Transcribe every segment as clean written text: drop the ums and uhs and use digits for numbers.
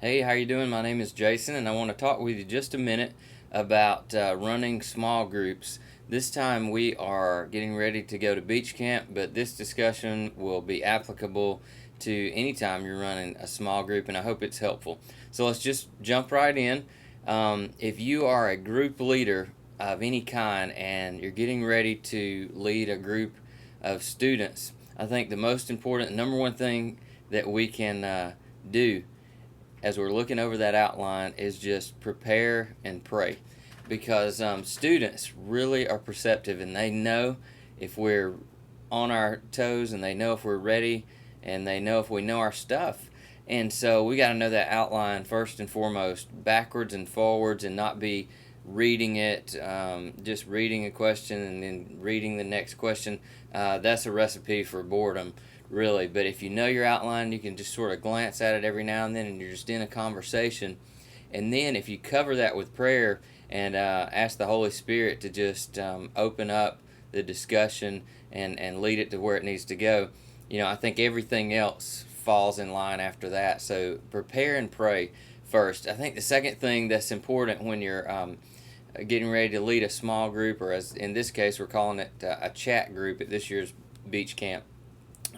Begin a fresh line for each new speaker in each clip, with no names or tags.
Hey, how you doing? My name is Jason, and I want to talk with you just a minute about running small groups. This time we are getting ready to go to beach camp, but this discussion will be applicable to any time you're running a small group, and I hope it's helpful. So let's just jump right in. If you are a group leader of any kind and you're getting ready to lead a group of students, I think the most important, number one thing that we can do as we're looking over that outline is just prepare and pray, because students really are perceptive and they know if we're on our toes, and they know if we're ready, and they know if we know our stuff. And so we got to know that outline first and foremost, backwards and forwards, and not be reading it, just reading a question and then reading the next question. That's a recipe for boredom, really. But if you know your outline, you can just sort of glance at it every now and then, and you're just in a conversation. And then if you cover that with prayer and ask the Holy Spirit to just open up the discussion and lead it to where it needs to go, I think everything else falls in line after that. So prepare and pray first. I think the second thing that's important when you're getting ready to lead a small group, or as in this case, we're calling it a chat group at this year's beach camp,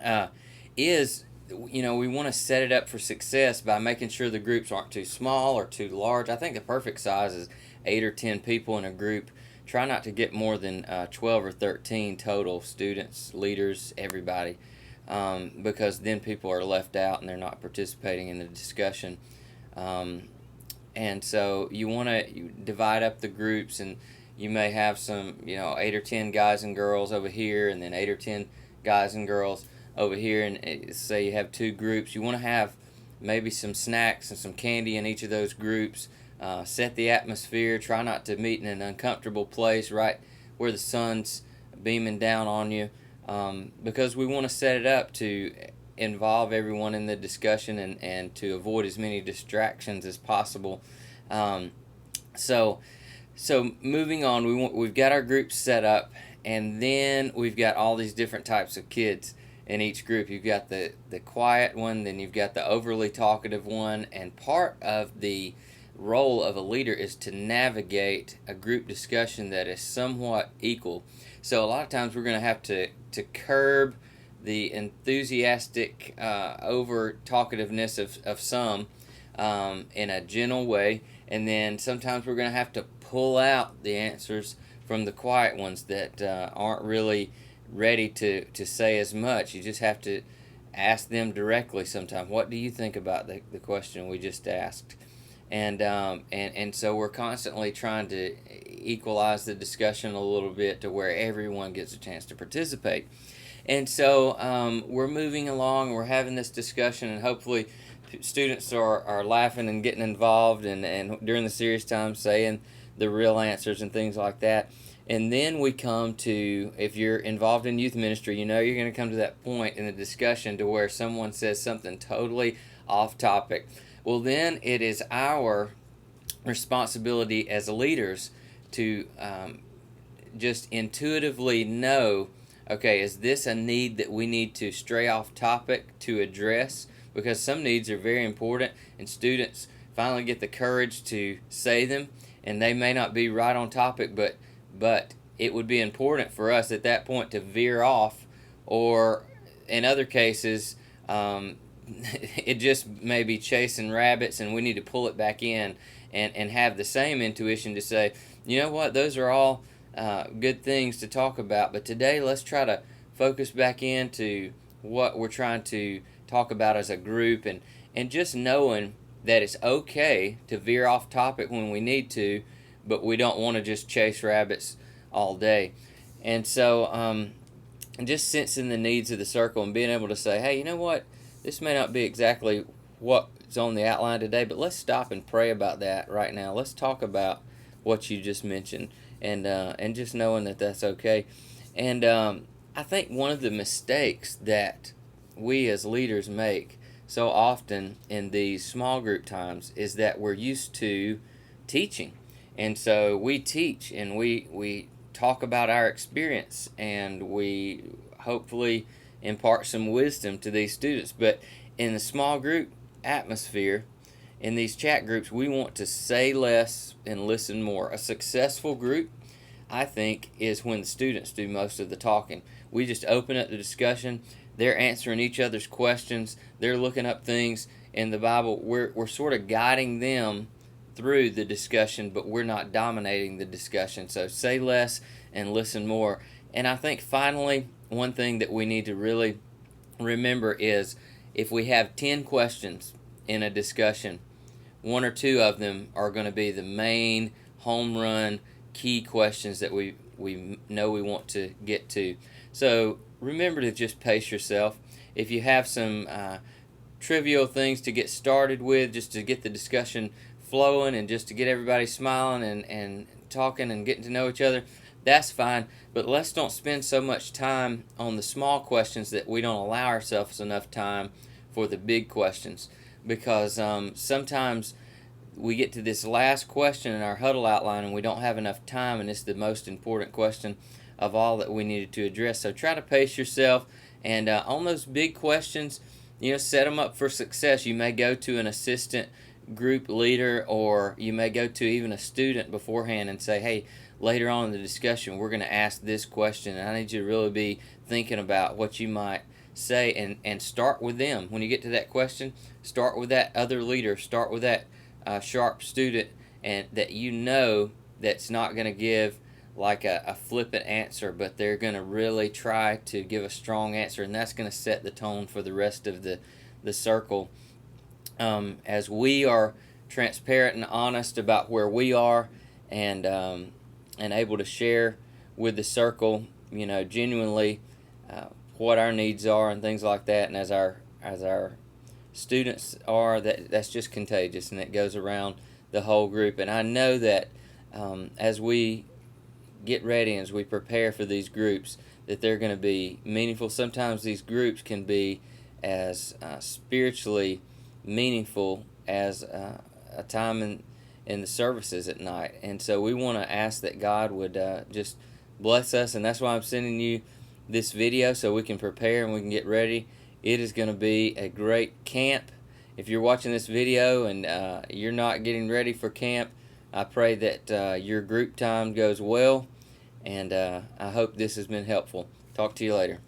uh, is we want to set it up for success by making sure the groups aren't too small or too large. I think the perfect size is 8 or 10 people in a group. Try not to get more than 12 or 13 total students, leaders, everybody, because then people are left out and they're not participating in the discussion. Um, and so you want to divide up the groups, and you may have some 8 or 10 guys and girls over here, and then 8 or 10 guys and girls over here. And say you have two groups, you want to have maybe some snacks and some candy in each of those groups. Set the atmosphere. Try not to meet in an uncomfortable place right where the sun's beaming down on you, because we want to set it up to involve everyone in the discussion, and to avoid as many distractions as possible. Um, so, so moving on, we've got our groups set up, and then we've got all these different types of kids in each group. You've got the quiet one, then you've got the overly talkative one, and part of the role of a leader is to navigate a group discussion that is somewhat equal. So a lot of times we're going to have to curb the enthusiastic over talkativeness of some, in a gentle way, and then sometimes we're going to have to pull out the answers from the quiet ones that aren't really ready to say as much. You just have to ask them directly sometimes. What do you think about the question we just asked? And so we're constantly trying to equalize the discussion a little bit to where everyone gets a chance to participate. And so we're moving along, we're having this discussion, and hopefully students are laughing and getting involved, and during the serious times saying the real answers and things like that. And then we come to, if you're involved in youth ministry, you're going to come to that point in the discussion to where someone says something totally off topic. Well, then it is our responsibility as leaders to just intuitively know, okay, is this a need that we need to stray off topic to address? Because some needs are very important, and students finally get the courage to say them, and they may not be right on topic, but it would be important for us at that point to veer off, or in other cases, it just may be chasing rabbits, and we need to pull it back in, and have the same intuition to say, you know what, those are all good things to talk about, but today let's try to focus back into what we're trying to talk about as a group, and just knowing that it's okay to veer off topic when we need to, but we don't want to just chase rabbits all day. And so, just sensing the needs of the circle and being able to say, hey, you know what, this may not be exactly what's on the outline today, but let's stop and pray about that right now. Let's talk about what you just mentioned, and just knowing that that's okay. And I think one of the mistakes that we as leaders make so often in these small group times is that we're used to teaching. And so we teach, and we talk about our experience, and we hopefully impart some wisdom to these students. But in the small group atmosphere, in these chat groups, we want to say less and listen more. A successful group, I think, is when the students do most of the talking. We just open up the discussion. They're answering each other's questions. They're looking up things in the Bible. We're sort of guiding them through the discussion, but we're not dominating the discussion. So say less and listen more. And I think finally, one thing that we need to really remember is if we have 10 questions in a discussion, one or two of them are going to be the main home run key questions that we know we want to get to. So remember to just pace yourself. If you have some trivial things to get started with, just to get the discussion flowing and just to get everybody smiling and talking and getting to know each other, that's fine. But let's don't spend so much time on the small questions that we don't allow ourselves enough time for the big questions, because sometimes we get to this last question in our huddle outline and we don't have enough time, and it's the most important question of all that we needed to address. So try to pace yourself, and on those big questions, set them up for success. You may go to an assistant group leader, or you may go to even a student beforehand and say, hey, later on in the discussion we're going to ask this question, and I need you to really be thinking about what you might say, and start with them. When you get to that question, start with that other leader, start with that sharp student, and that's not going to give like a flippant answer, but they're going to really try to give a strong answer, and that's going to set the tone for the rest of the circle. As we are transparent and honest about where we are, and able to share with the circle, genuinely what our needs are and things like that, and as our students are, that's just contagious, and it goes around the whole group. And I know that as we get ready and as we prepare for these groups, that they're going to be meaningful. Sometimes these groups can be as spiritually meaningful as a time in the services at night. And so we want to ask that God would just bless us, and that's why I'm sending you this video, so we can prepare and we can get ready. It is going to be a great camp. If you're watching this video and you're not getting ready for camp, I pray that your group time goes well, and I hope this has been helpful. Talk to you later.